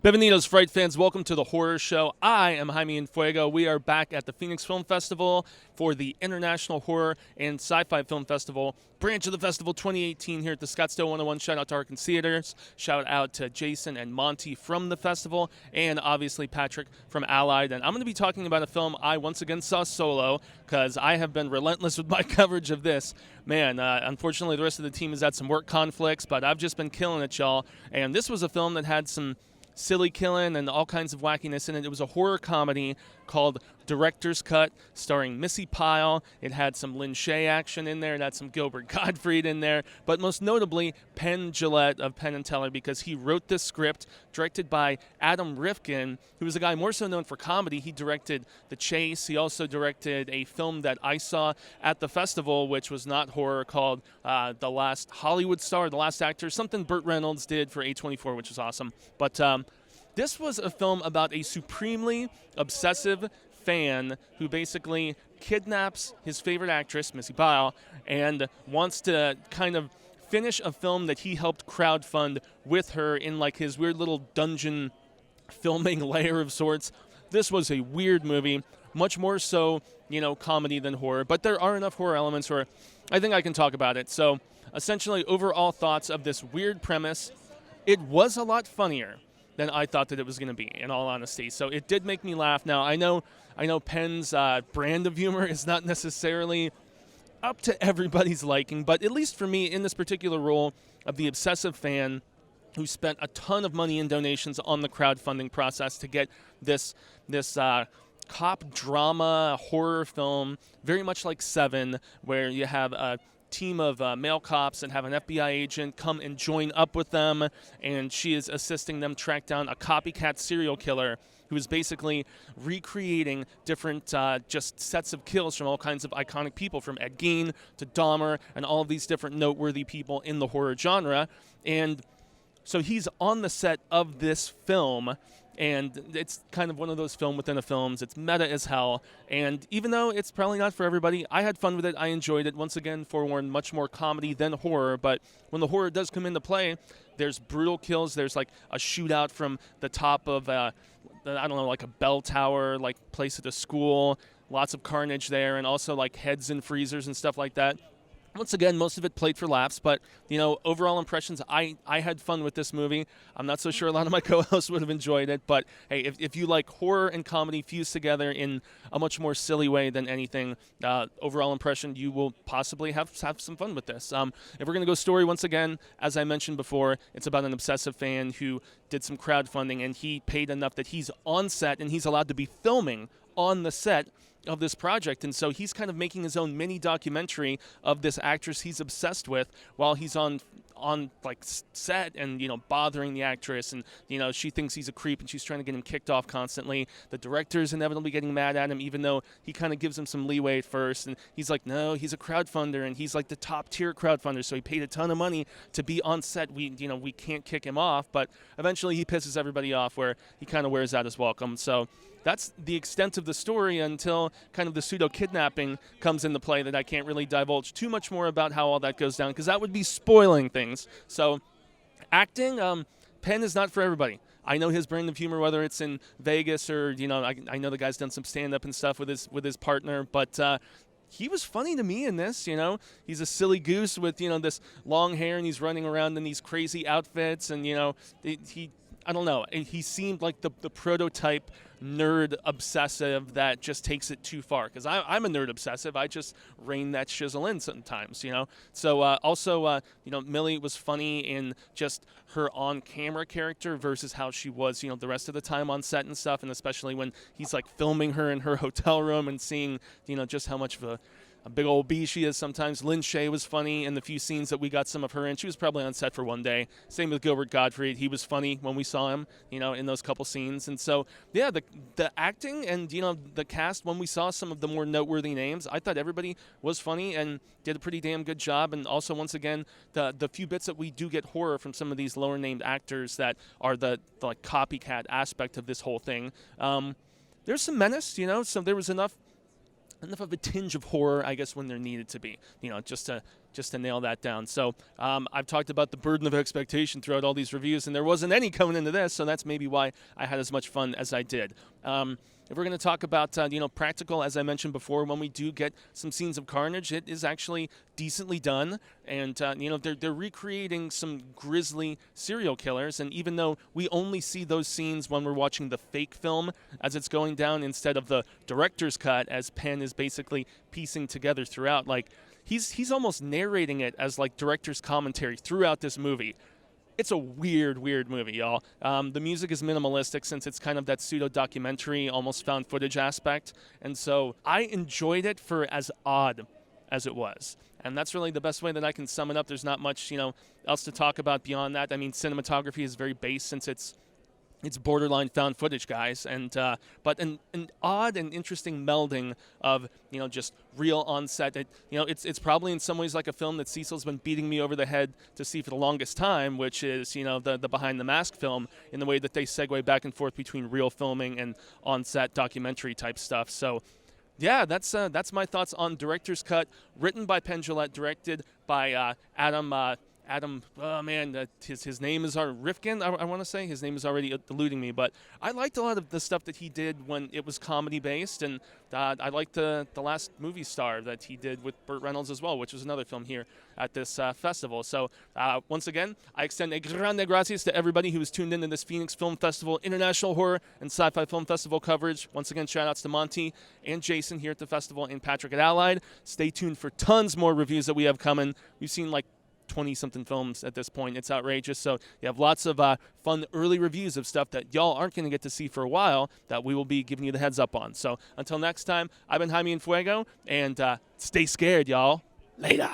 Bienvenidos, Fright fans. Welcome to the Horror Show. I am Jaime and Fuego. We are back at the Phoenix Film Festival for the International Horror and Sci-Fi Film Festival, branch of the festival 2018 here at the Scottsdale 101. Shout out to Arkin Theaters. Shout out to Jason and Monty from the festival, and obviously Patrick from Allied. And I'm going to be talking about a film I once again saw solo because I have been relentless with my coverage of this. Man, unfortunately, the rest of the team has had some work conflicts, but I've just been killing it, y'all. And this was a film that had some silly killing and all kinds of wackiness in it. It was a horror comedy called Director's Cut, starring Missy Pyle. It had some Lin Shaye action in there. It had some Gilbert Gottfried in there, but most notably Penn Gillette of Penn and Teller, because he wrote this script, directed by Adam Rifkin, who is a guy more so known for comedy. He directed The Chase. He also directed a film that I saw at the festival, which was not horror, called The Last Hollywood Star, The Last Actor, something Burt Reynolds did for A24, which was awesome. But this was a film about a supremely obsessive fan who basically kidnaps his favorite actress, Missy Pyle, and wants to kind of finish a film that he helped crowdfund with her in like his weird little dungeon filming layer of sorts. This was a weird movie, much more so, comedy than horror, but there are enough horror elements where I think I can talk about it. So essentially, overall thoughts of this weird premise. It was a lot funnier than I thought that it was going to be, in all honesty. So it did make me laugh. Now, I know Penn's brand of humor is not necessarily up to everybody's liking, but at least for me, in this particular role of the obsessive fan who spent a ton of money in donations on the crowdfunding process to get this cop drama horror film, very much like Seven, where you have a team of male cops and have an FBI agent come and join up with them, and she is assisting them track down a copycat serial killer who is basically recreating different just sets of kills from all kinds of iconic people, from Ed Gein to Dahmer and all of these different noteworthy people in the horror genre. And so he's on the set of this film, and it's kind of one of those film within a films. It's meta as hell, and even though it's probably not for everybody, I had fun with it. I enjoyed it. Once again, forewarned, much more comedy than horror, but when the horror does come into play, there's brutal kills. There's like a shootout from the top of, like a bell tower, like place at a school. Lots of carnage there, and also like heads in freezers and stuff like that. Once again, most of it played for laughs, but, overall impressions, I had fun with this movie. I'm not so sure a lot of my co-hosts would have enjoyed it, but, hey, if you like horror and comedy fused together in a much more silly way than anything, overall impression, you will possibly have some fun with this. If we're going to go story, once again, as I mentioned before, it's about an obsessive fan who did some crowdfunding, and he paid enough that he's on set, and he's allowed to be filming on the set of this project, and so he's kind of making his own mini documentary of this actress he's obsessed with while he's on like set and bothering the actress, and she thinks he's a creep and she's trying to get him kicked off constantly. The director's inevitably getting mad at him, even though he kind of gives him some leeway at first, and he's like, no, he's a crowdfunder, and he's like the top tier crowdfunder, so he paid a ton of money to be on set. We can't kick him off, but eventually he pisses everybody off where he kind of wears out his welcome. So that's the extent of the story until kind of the pseudo-kidnapping comes into play, that I can't really divulge too much more about how all that goes down, because that would be spoiling things. So acting, Penn is not for everybody. I know his brand of humor, whether it's in Vegas or, I know the guy's done some stand-up and stuff with his partner, but he was funny to me in this. He's a silly goose with, this long hair, and he's running around in these crazy outfits, and, I don't know. He seemed like the prototype nerd obsessive that just takes it too far. Because I'm a nerd obsessive. I just rein that shizzle in sometimes, So also, Millie was funny in just her on-camera character versus how she was, the rest of the time on set and stuff. And especially when he's like filming her in her hotel room and seeing, just how much of a big old bee she is sometimes. Lin Shaye was funny in the few scenes that we got some of her in. She was probably on set for one day. Same with Gilbert Gottfried. He was funny when we saw him, in those couple scenes. And so, yeah, the acting and, the cast, when we saw some of the more noteworthy names, I thought everybody was funny and did a pretty damn good job. And also, once again, the few bits that we do get horror from some of these lower named actors that are the like copycat aspect of this whole thing. There's some menace, so there was enough of a tinge of horror, I guess, when there needed to be, just to just to nail that down. So I've talked about the burden of expectation throughout all these reviews, and there wasn't any coming into this, so that's maybe why I had as much fun as I did. If we're going to talk about, practical, as I mentioned before, when we do get some scenes of carnage, it is actually decently done. And, they're recreating some grisly serial killers. And even though we only see those scenes when we're watching the fake film as it's going down instead of the director's cut, as Penn is basically piecing together throughout, like, he's almost narrating it as, like, director's commentary throughout this movie. It's a weird movie, y'all. The music is minimalistic since it's kind of that pseudo-documentary, almost found footage aspect. And so I enjoyed it for as odd as it was. And that's really the best way that I can sum it up. There's not much, else to talk about beyond that. I mean, cinematography is very base since it's borderline found footage, guys, and but an odd and interesting melding of just real on set. It's probably in some ways like a film that Cecil's been beating me over the head to see for the longest time, which is the Behind the Mask film, in the way that they segue back and forth between real filming and on set documentary type stuff. So yeah, that's my thoughts on Director's Cut, written by Penn Gillette, directed by Adam. His name is Rifkin, I want to say. His name is already eluding me, but I liked a lot of the stuff that he did when it was comedy-based, and I liked the last movie star that he did with Burt Reynolds as well, which was another film here at this festival. So once again, I extend a grande gracias to everybody who was tuned into this Phoenix Film Festival International Horror and Sci-Fi Film Festival coverage. Once again, shout-outs to Monty and Jason here at the festival and Patrick at Allied. Stay tuned for tons more reviews that we have coming. We've seen like 20-something films at this point. It's outrageous. So you have lots of fun early reviews of stuff that y'all aren't going to get to see for a while that we will be giving you the heads up on. So until next time, I've been Jaime and Fuego, and stay scared, y'all. Later.